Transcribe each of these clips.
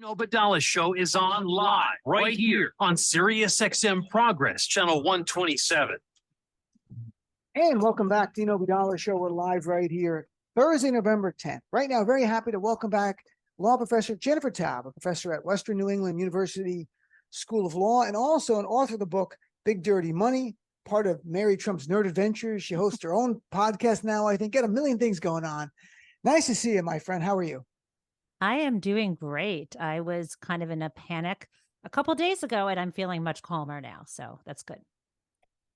Obadala Show is on live right here on Sirius XM Progress, channel 127. And welcome back to the Obadala Show. We're live right here, Thursday, November 10th. Right now, very happy to welcome back law professor Jennifer Taub, a professor at Western New England University School of Law, and also an author of the book, Big Dirty Money, part of Mary Trump's Nerd Adventures. She hosts her own podcast now, I think. Got a million things going on. Nice to see you, my friend. How are you? I am doing great. I was kind of in a panic a couple days ago, and I'm feeling much calmer now. So that's good.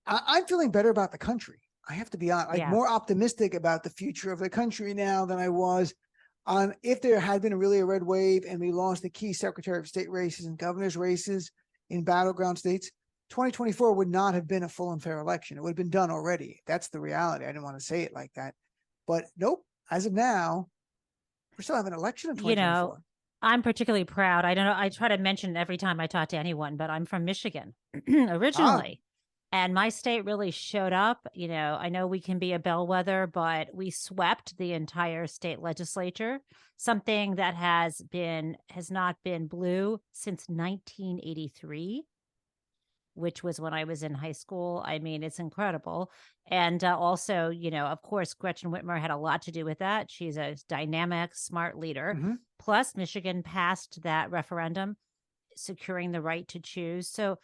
I'm feeling better about the country. I have to be honest, more optimistic about the future of the country now than I was on if there had been really a red wave and we lost the key Secretary of State races and governor's races in battleground states. 2024 would not have been a full and fair election. It would have been done already. That's the reality. I didn't want to say it like that, but nope. As of now, we're still having an election in 2024. I'm particularly proud. I don't know. I try to mention it every time I talk to anyone, but I'm from Michigan originally. And my state really showed up. I know we can be a bellwether, but we swept the entire state legislature, something that has not been blue since 1983, which was when I was in high school. I mean, it's incredible. And also, of course, Gretchen Whitmer had a lot to do with that. She's a dynamic, smart leader. Mm-hmm. Plus, Michigan passed that referendum securing the right to choose. So,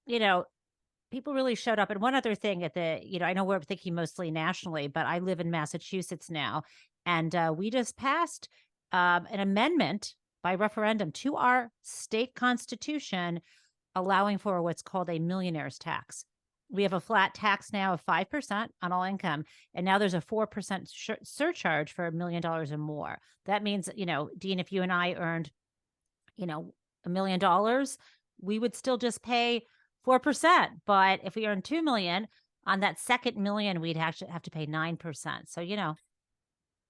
people really showed up. And one other thing I know we're thinking mostly nationally, but I live in Massachusetts now. And we just passed an amendment by referendum to our state constitution, allowing for what's called a millionaire's tax. We have a flat tax now of 5% on all income. And now there's a 4% surcharge for $1 million or more. That means, Dean, if you and I earned, $1 million, we would still just pay 4%. But if we earn 2 million on that second million, we'd actually have to pay 9%. So,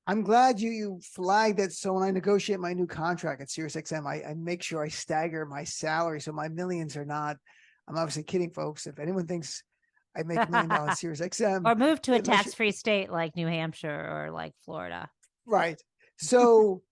I'm glad you flagged that. So when I negotiate my new contract at SiriusXM, I make sure I stagger my salary. So my millions are not, I'm obviously kidding, folks. If anyone thinks I make $1 million SiriusXM. Or move to a tax-free state like New Hampshire or like Florida. Right. So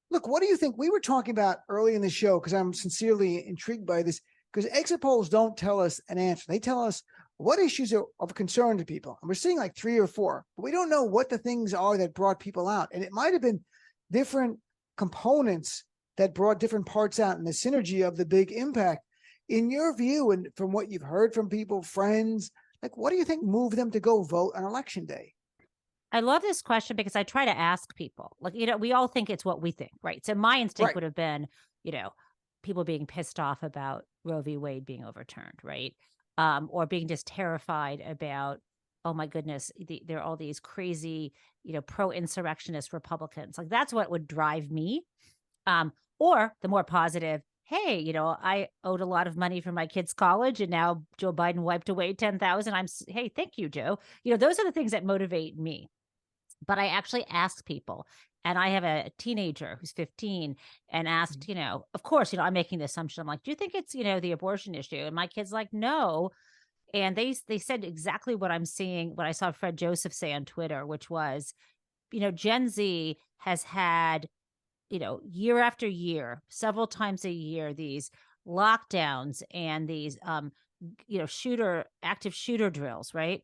look, what do you think? We were talking about early in the show, because I'm sincerely intrigued by this, because exit polls don't tell us an answer. They tell us what issues are of concern to people. And we're seeing like 3 or 4, but we don't know what the things are that brought people out. And it might have been different components that brought different parts out in the synergy of the big impact. In your view, and from what you've heard from people, friends, like, what do you think moved them to go vote on election day? I love this question because I try to ask people, like, we all think it's what we think, right? So my instinct would have been, people being pissed off about Roe v. Wade being overturned, right? Or being just terrified about, oh my goodness, there are all these crazy, pro-insurrectionist Republicans. Like, that's what would drive me. Or the more positive, hey, I owed a lot of money for my kids' college, and now Joe Biden wiped away 10,000. Hey, thank you, Joe. Those are the things that motivate me. But I actually ask people. And I have a teenager who's 15 and asked, of course, I'm making the assumption. I'm like, do you think it's, the abortion issue? And my kid's like, no. And they said exactly what I'm seeing, what I saw Fred Joseph say on Twitter, which was, Gen Z has had, year after year, several times a year, these lockdowns and these, active shooter drills, right?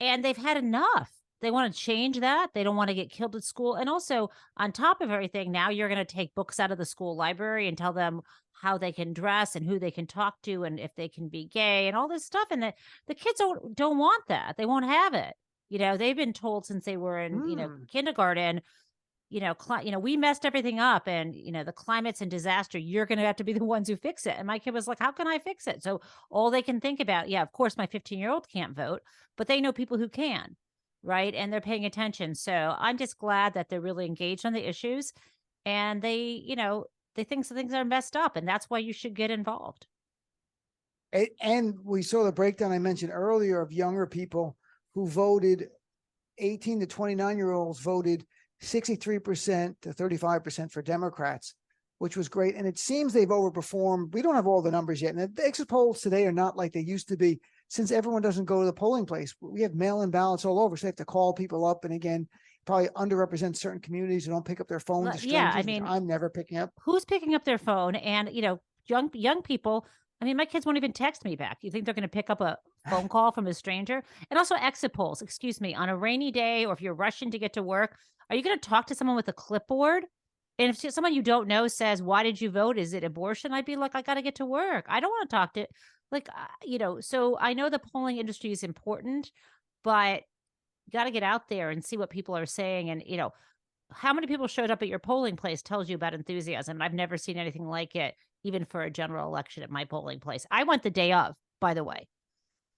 And they've had enough. They want to change that. They don't want to get killed at school. And also, on top of everything, now you're going to take books out of the school library and tell them how they can dress and who they can talk to and if they can be gay and all this stuff. And the kids don't want that. They won't have it. They've been told since they were in, kindergarten, we messed everything up and, the climate's in disaster. You're going to have to be the ones who fix it. And my kid was like, how can I fix it? So all they can think about, of course, my 15-year-old can't vote, but they know people who can. Right. And they're paying attention. So I'm just glad that they're really engaged on the issues and they think some things are messed up, and that's why you should get involved. And we saw the breakdown I mentioned earlier of younger people who voted. 18 to 29-year-olds voted 63% to 35% for Democrats, which was great. And it seems they've overperformed. We don't have all the numbers yet. And the exit polls today are not like they used to be, since everyone doesn't go to the polling place. We have mail-in ballots all over, so they have to call people up. And again, probably underrepresent certain communities who don't pick up their phones to Yeah, strangers, I which mean, I'm never picking up. who's picking up their phone? And young people. I mean, my kids won't even text me back. You think they're going to pick up a phone call from a stranger? And also exit polls. Excuse me, on a rainy day, or if you're rushing to get to work, are you going to talk to someone with a clipboard? And if someone you don't know says, "Why did you vote? Is it abortion?" I'd be like, "I got to get to work. I don't want to talk to." Like, So I know the polling industry is important, but you got to get out there and see what people are saying. And how many people showed up at your polling place tells you about enthusiasm. I've never seen anything like it, even for a general election at my polling place. I went the day of, by the way. I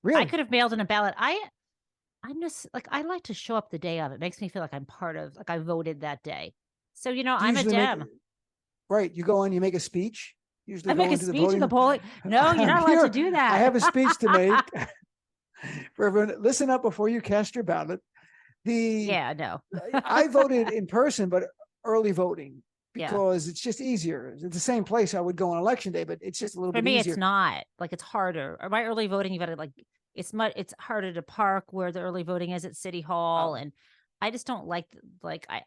Really? could have mailed in a ballot. I'm just like, I like to show up the day of. It makes me feel like I'm part of, like I voted that day. So, Do you I'm a usually make, Dem. right, you go in, you make a speech, usually I make go a into the speech in the voting. polling. No, you're I'm not allowed to here. do I that. have a speech to make for everyone. Listen up before you cast your ballot. Yeah, no. I voted in person, but early voting Yeah. because it's just easier. It's the same place I would go on election day, but it's just a little For bit me, it's easier. not like it's harder. Or my early voting, you got to like it's harder to park where the early voting is at City Hall, Oh, and I just don't like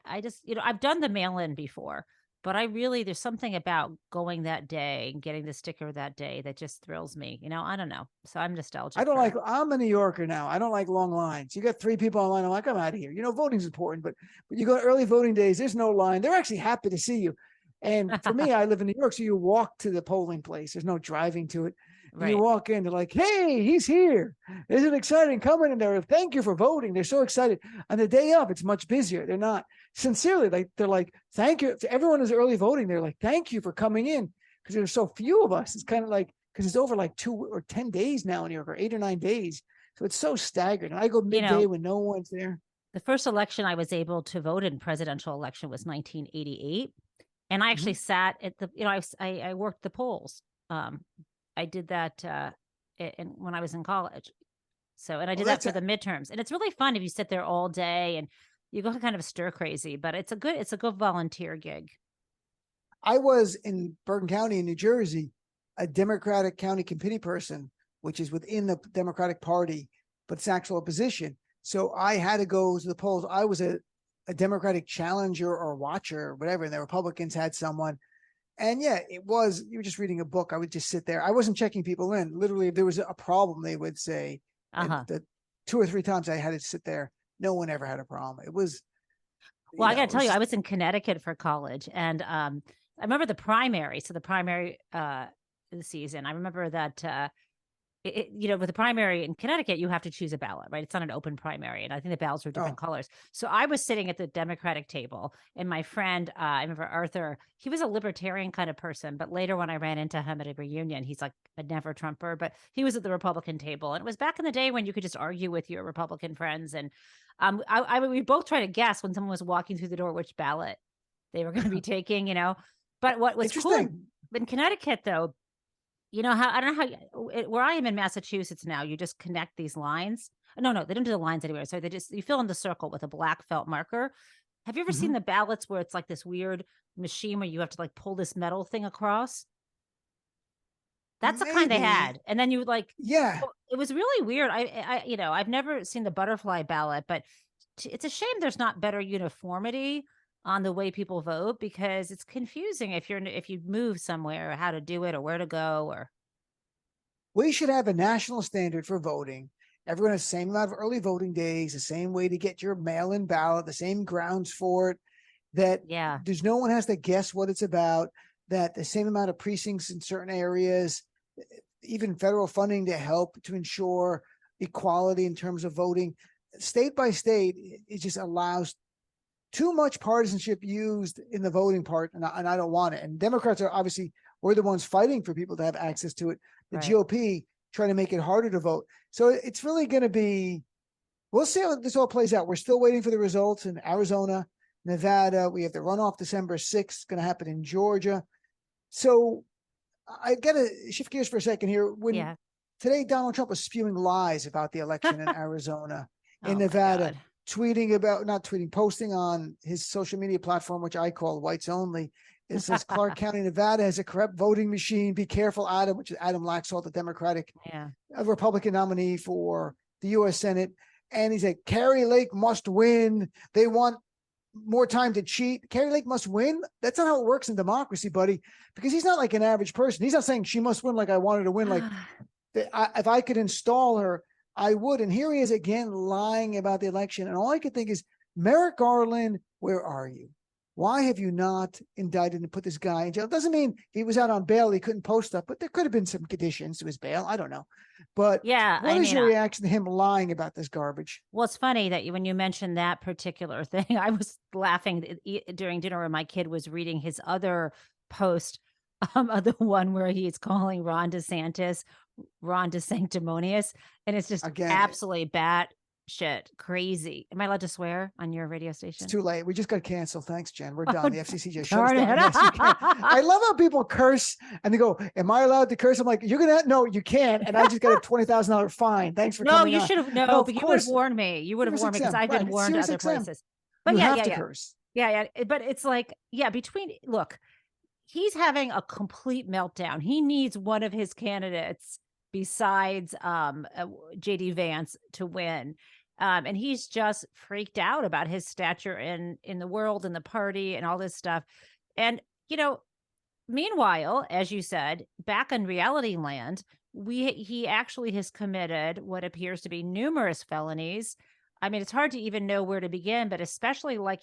I just I've done the mail in before, but I really there's something about going that day and getting the sticker that day that just thrills me. I don't know. So I'm I nostalgic don't like, for I'm a New Yorker now. I don't like long lines. You got 3 people online. I'm like, I'm out of here. Voting's important, but you go to early voting days, there's no line. They're actually happy to see you. And for me, I live in New York. So you walk to the polling place. There's no driving to it. And you right. walk in, they're like, hey, he's here. Isn't it exciting coming in there? Thank you for voting. They're so excited. On the day of, it's much busier. They're not sincerely like, they're like, thank you. To everyone who's early voting, they're like, thank you for coming in. Because there's so few of us. It's kind of like, because it's over like 2 or 10 days now in New York, or 8 or 9 days. So it's so staggered. And I go You midday know, when no one's there. the first election I was able to vote in presidential election was 1988. And I actually Mhm. sat at the, I worked the polls. I did that when I was in college. So, and I Oh, did that that's for the midterms. And it's really fun if you sit there all day and you go kind of stir crazy, but it's a good volunteer gig. I was in Bergen County in New Jersey, a Democratic county committee person, which is within the Democratic Party, but it's actual opposition. So I had to go to the polls. I was a Democratic challenger or watcher or whatever, and the Republicans had someone. And yeah, you were just reading a book. I would just sit there. I wasn't checking people in. Literally, if there was a problem, they would say, and Uh-huh. the 2 or 3 times I had to sit there, no one ever had a problem. It was, Well, I got to tell it's you, I just, was in Connecticut for college, and I remember the primary. So the primary season, I remember that with the primary in Connecticut, you have to choose a ballot, right? It's not an open primary, and I think the ballots are different oh, colors. So I was sitting at the Democratic table, and my friend, I remember Arthur, he was a libertarian kind of person, but later when I ran into him at a reunion, he's like a never Trumper, but he was at the Republican table, and it was back in the day when you could just argue with your Republican friends, and we both try to guess when someone was walking through the door which ballot they were going to be taking. But what was cool interesting. in Connecticut, though, how I don't know how where I am in Massachusetts now, you just connect these lines. No, they don't do the lines anywhere. So you fill in the circle with a black felt marker. Have you ever seen Mhm. the ballots where it's like this weird machine where you have to like pull this metal thing across? That's the kind they Maybe. had. And then you like Yeah. it was really weird. I've never seen the butterfly ballot, but it's a shame there's not better uniformity on the way people vote because it's confusing if you move somewhere, how to do it or where to go or We should have a national standard for voting. Everyone has the same amount of early voting days, the same way to get your mail in ballot, the same grounds for it, that yeah. there's no one has to guess what it's about, that the same amount of precincts in certain areas, even federal funding to help to ensure equality in terms of voting. State by state, it just allows too much partisanship used in the voting part, and I don't want it. And Democrats are obviously, we're the ones fighting for people to have access to it. The Right. GOP trying to make it harder to vote. So it's really going to be, we'll see how this all plays out. We're still waiting for the results in Arizona, Nevada. We have the runoff December 6th, going to happen in Georgia. So I got to shift gears for a second here. When Yeah. today Donald Trump was spewing lies about the election in Arizona, in Oh my Nevada, God. posting on his social media platform, which I call whites only. It says Clark County, Nevada has a corrupt voting machine. Be careful, Adam, which is Adam Laxalt, the Democratic, Yeah. a Republican nominee for the U.S. Senate. And he said, Carrie Lake must win. They want more time to cheat. Carrie Lake must win. That's not how it works in democracy, buddy, because he's not like an average person. He's not saying she must win like I wanted to win. Like if I could install her, I would. And here he is again lying about the election. And all I could think is, Merrick Garland, where are you? Why have you not indicted and put this guy in jail? It doesn't mean he was out on bail, he couldn't post stuff, but there could have been some conditions to his bail. I don't know. But yeah, what is your reaction to him lying about this garbage? Well, it's funny that when you mentioned that particular thing, I was laughing during dinner when my kid was reading his other post, the one where he's calling Ron DeSantis Ron DeSanctimonious, and it's just Again, absolutely bat shit crazy. Am I allowed to swear on your radio station? It's too late. We just got canceled. Thanks, Jen. We're done. The FCC just shut darn us down. it. Yes, you can. I love how people curse and they go, "Am I allowed to curse?" I'm like, "You're gonna no, you can't." And I just got a $20,000 fine. Thanks for No, coming you on. should have No, but you would have warned me. You would have warned me because I've been warned Sirius other XM. places. But You yeah, have yeah, to yeah. curse. Yeah, yeah. But it's like, yeah, look, he's having a complete meltdown. He needs one of his candidates besides JD Vance to win. And he's just freaked out about his stature in the world and the party and all this stuff. And, meanwhile, as you said, back in reality land, he actually has committed what appears to be numerous felonies. I mean, it's hard to even know where to begin, but especially like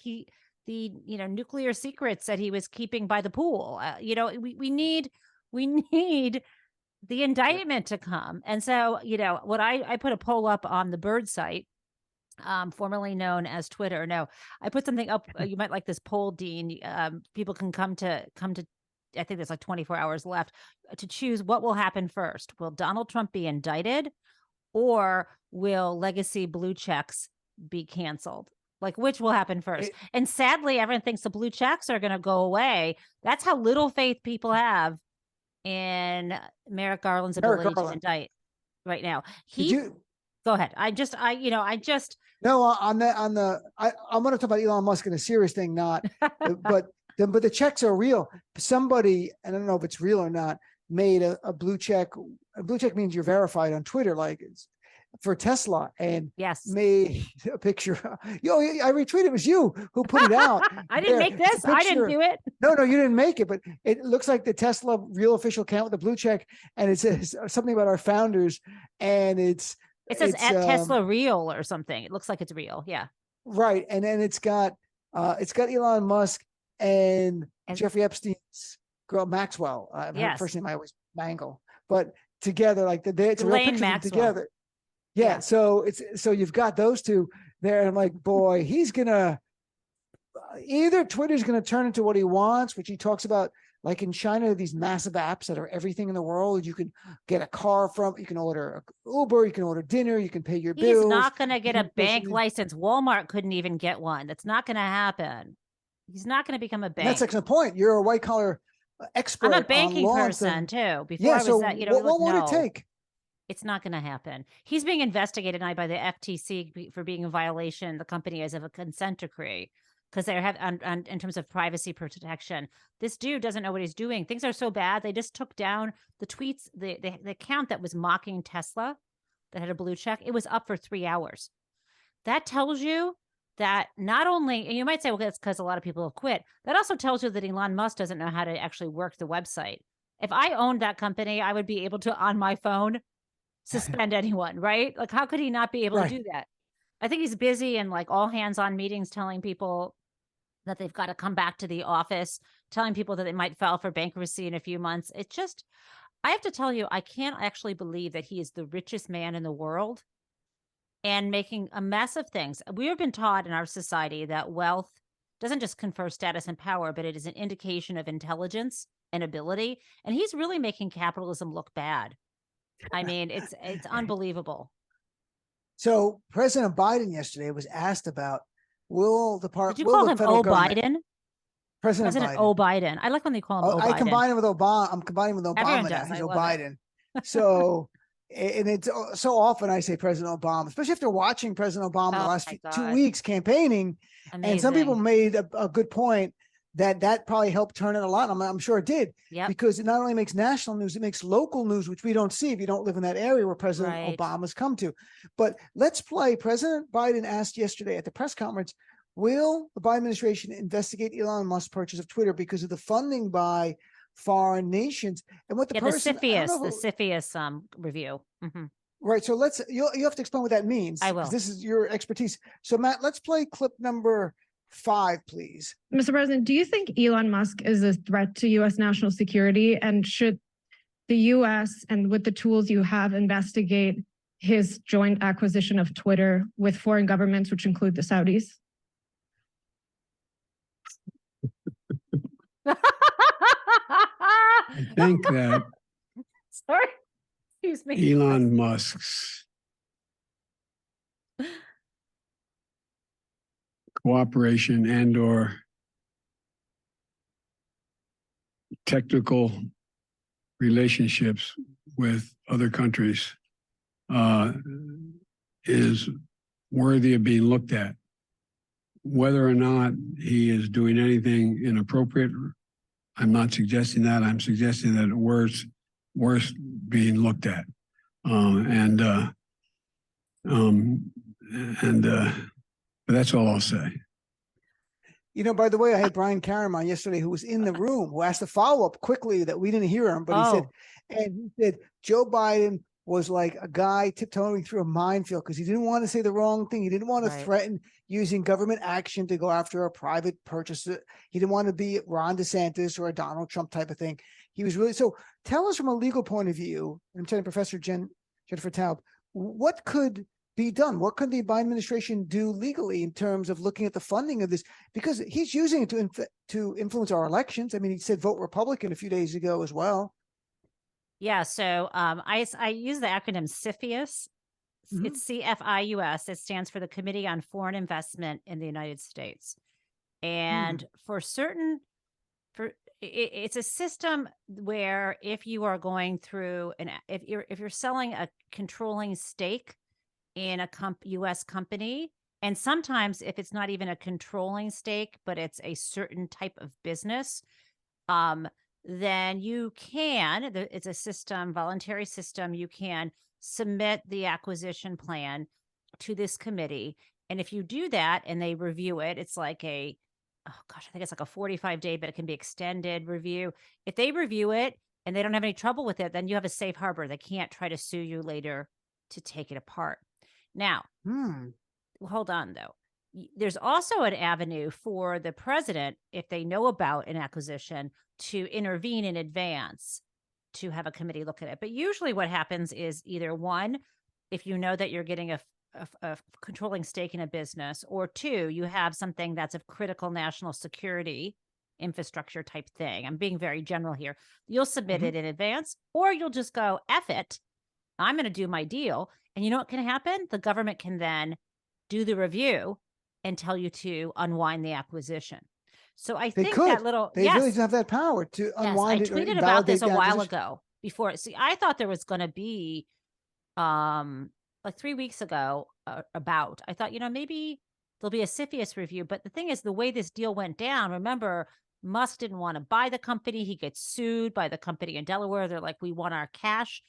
the nuclear secrets that he was keeping by the pool. We need the indictment to come. And so, what I put a poll up on the Bird site, formerly known as Twitter. No, I put something up. You might like this poll, Dean. People can come to. I think there's like 24 hours left to choose what will happen first. Will Donald Trump be indicted, or will legacy blue checks be canceled? Like, which will happen first? And sadly, everyone thinks the blue checks are going to go away. That's how little faith people have in Merrick Garland's ability to indict right now. Go ahead. I just no, I'm going to talk about Elon Musk and a serious thing, not, but the checks are real. Somebody, I don't know if it's real or not, made a blue check. A blue check means you're verified on Twitter, like it's for Tesla, and yes, made a picture. I retweeted. It was you who put it out. I didn't make this. I didn't do it. No, you didn't make it, but it looks like the Tesla real official account with the blue check, and it says something about our founders, and it says at Tesla real or something. It looks like it's real. Yeah. Right. And then it's got Elon Musk and Jeffrey Epstein's girl, Maxwell. Her first name I always mangle, but together, like it's a real picture of them together. Yeah. So you've got those two there. And I'm like, boy, he's either Twitter's going to turn into what he wants, which he talks about. Like in China, these massive apps that are everything in the world. You can get a car from, you can order Uber, you can order dinner, you can pay your bills. He's not going to get a bank license. Walmart couldn't even get one. That's not going to happen. He's not going to become a bank. That's like the point. You're a white collar expert. I'm a banking person too. Before I was that, what would it take? It's not going to happen. He's being investigated now by the FTC for being in violation. The company is of a consent decree. Because they have, in terms of privacy protection, this dude doesn't know what he's doing. Things are so bad. They just took down the tweets, the account that was mocking Tesla, that had a blue check. It was up for 3 hours. That tells you that not only, and you might say, well, that's because a lot of people have quit. That also tells you that Elon Musk doesn't know how to actually work the website. If I owned that company, I would be able to, on my phone, suspend anyone, right? Like, how could he not be able to do that? I think he's busy and like all hands on meetings telling people that they've got to come back to the office, telling people that they might file for bankruptcy in a few months. It's just, I have to tell you, I can't actually believe that he is the richest man in the world and making a mess of things. We have been taught in our society that wealth doesn't just confer status and power, but it is an indication of intelligence and ability. And he's really making capitalism look bad. I mean, it's unbelievable. So President Biden yesterday was asked about, did you call him Biden? President Biden. Biden. I like when they call him Biden. I combine him with Obama. I'm combining with Obama Everyone now. does. He's Biden. So, and it's so often I say President Obama, especially after watching President Obama the last 2 weeks campaigning. Amazing. And some people made a good point that probably helped turn it a lot. I'm sure it did. Because it not only makes national news, it makes local news, which we don't see if you don't live in that area where President Obama's come to. But let's play. President Biden asked yesterday at the press conference, Will the Biden administration investigate Elon Musk's purchase of Twitter because of the funding by foreign nations? And what the Yeah, person, I don't know the who- CFIUS review. Mhm. right. So you have to explain what that means. I 'cause will. This is your expertise. So Matt, let's play clip number 5, please. Mr. President, do you think Elon Musk is a threat to U.S. national security? And should the U.S. and with the tools you have investigate his joint acquisition of Twitter with foreign governments, which include the Saudis? I think that Sorry, excuse me. Elon Musk's cooperation and/or technical relationships with other countries is worthy of being looked at. Whether or not he is doing anything inappropriate, I'm not suggesting that. I'm suggesting that worth being looked at. But that's all I'll say. You know, by the way, I had Brian Karam on yesterday who was in the room who asked a follow-up quickly that we didn't hear him, but he said Joe Biden was like a guy tiptoeing through a minefield because he didn't want to say the wrong thing. He didn't want to threaten using government action to go after a private purchase. He didn't want to be Ron DeSantis or a Donald Trump type of thing. He was really, so tell us from a legal point of view, I'm telling Professor Jennifer Taub, what could be done? What could the Biden administration do legally in terms of looking at the funding of this? Because he's using it to influence our elections. I mean, he said vote Republican a few days ago as well. Yeah, so I use the acronym CFIUS. It's CFIUS. It stands for the Committee on Foreign Investment in the United States. And it's a system where if you are going through if you're selling a controlling stake in a U.S. company, and sometimes if it's not even a controlling stake, but it's a certain type of business, then you can, it's a system, voluntary system, you can submit the acquisition plan to this committee. And if you do that and they review it, it's like I think it's like a 45-day, but it can be extended review. If they review it and they don't have any trouble with it, then you have a safe harbor. They can't try to sue you later to take it apart. Now, hold on though. There's also an avenue for the president, if they know about an acquisition, to intervene in advance to have a committee look at it. But usually what happens is either one, if you know that you're getting a controlling stake in a business, or two, you have something that's of critical national security infrastructure type thing. I'm being very general here. You'll submit it in advance, or you'll just go, F it, I'm going to do my deal. And you know what can happen? The government can then do the review and tell you to unwind the acquisition. So I think that little, they really do have that power to unwind it. I tweeted about this a while ago before. See, I thought there was going to be, like 3 weeks ago I thought, maybe there'll be a CFIUS review. But the thing is, the way this deal went down, remember, Musk didn't want to buy the company. He gets sued by the company in Delaware. They're like, we want our cash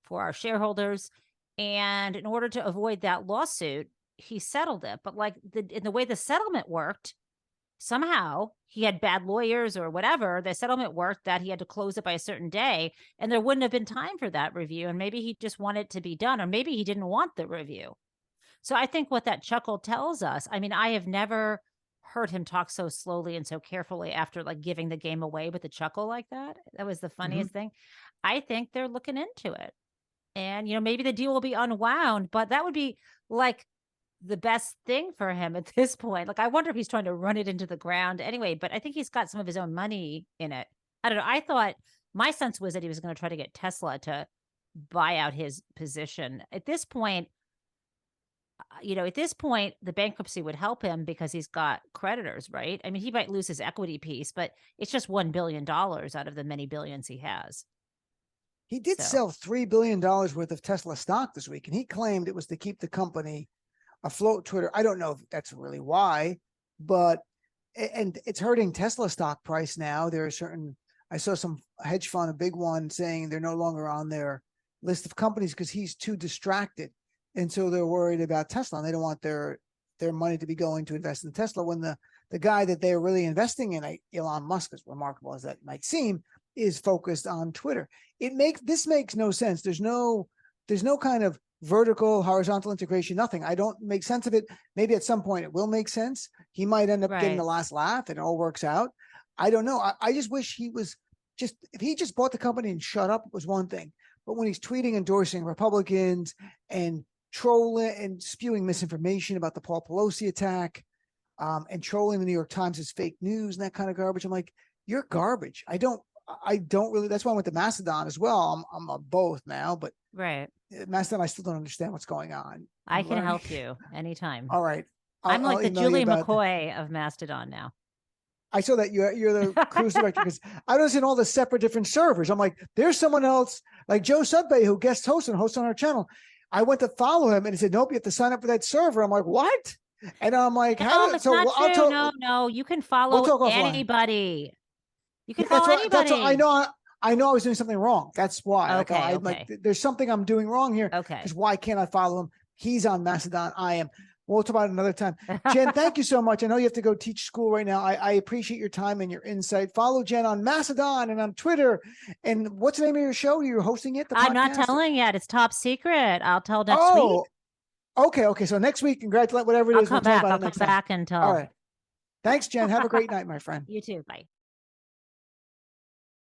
for our shareholders. And in order to avoid that lawsuit, he settled it. But like in the way the settlement worked, somehow he had bad lawyers or whatever. The settlement worked that he had to close it by a certain day, and there wouldn't have been time for that review. And maybe he just wanted it to be done, or maybe he didn't want the review. So I think what that chuckle tells us, I mean, I have never heard him talk so slowly and so carefully after like giving the game away with a chuckle like that. That was the funniest thing. I think they're looking into it. And, maybe the deal will be unwound, but that would be like the best thing for him at this point. Like, I wonder if he's trying to run it into the ground anyway, but I think he's got some of his own money in it. I don't know. I thought my sense was that he was going to try to get Tesla to buy out his position. At this point, the bankruptcy would help him because he's got creditors, right? I mean, he might lose his equity piece, but it's just $1 billion out of the many billions he has. He did sell $3 billion worth of Tesla stock this week, and he claimed it was to keep the company afloat. Twitter, I don't know if that's really why, but and it's hurting Tesla stock price now. There are I saw some hedge fund, a big one, saying they're no longer on their list of companies because he's too distracted. And so they're worried about Tesla, and they don't want their their money to be going to invest in Tesla when the guy that they're really investing in, Elon Musk, as remarkable as that might seem, is focused on Twitter. This makes no sense. There's no kind of vertical, horizontal integration, nothing. I don't make sense of it. Maybe at some point it will make sense. He might end up getting the last laugh and it all works out. I don't know. I just wish he was if he just bought the company and shut up was one thing. But when he's tweeting, endorsing Republicans and trolling and spewing misinformation about the Paul Pelosi attack, and trolling the New York Times as fake news and that kind of garbage, I'm like, you're garbage. I don't really, that's why I went to Mastodon as well. I'm on both now, but Mastodon, I still don't understand what's going on. I can help you anytime. All right. I'm like the Julie McCoy of Mastodon now. I saw that you're the cruise director because I was in all the separate different servers. I'm like, there's someone else like Joe Sudbay who guest hosts on our channel. I went to follow him and he said, nope, you have to sign up for that server. I'm like, what? And I'm like, no, it's not true. No, you can follow anybody. You can follow anybody. I know I was doing something wrong. That's why. Okay, like, there's something I'm doing wrong here. Okay. Because why can't I follow him? He's on Mastodon. I am. We'll talk about it another time. Jen, thank you so much. I know you have to go teach school right now. I appreciate your time and your insight. Follow Jen on Mastodon and on Twitter. And what's the name of your show? You're hosting it? I'm not telling yet. It's top secret. I'll tell next week. Okay. So next week, congratulate whatever it is. I'll come back and tell. All right. Thanks, Jen. Have a great night, my friend. You too. Bye.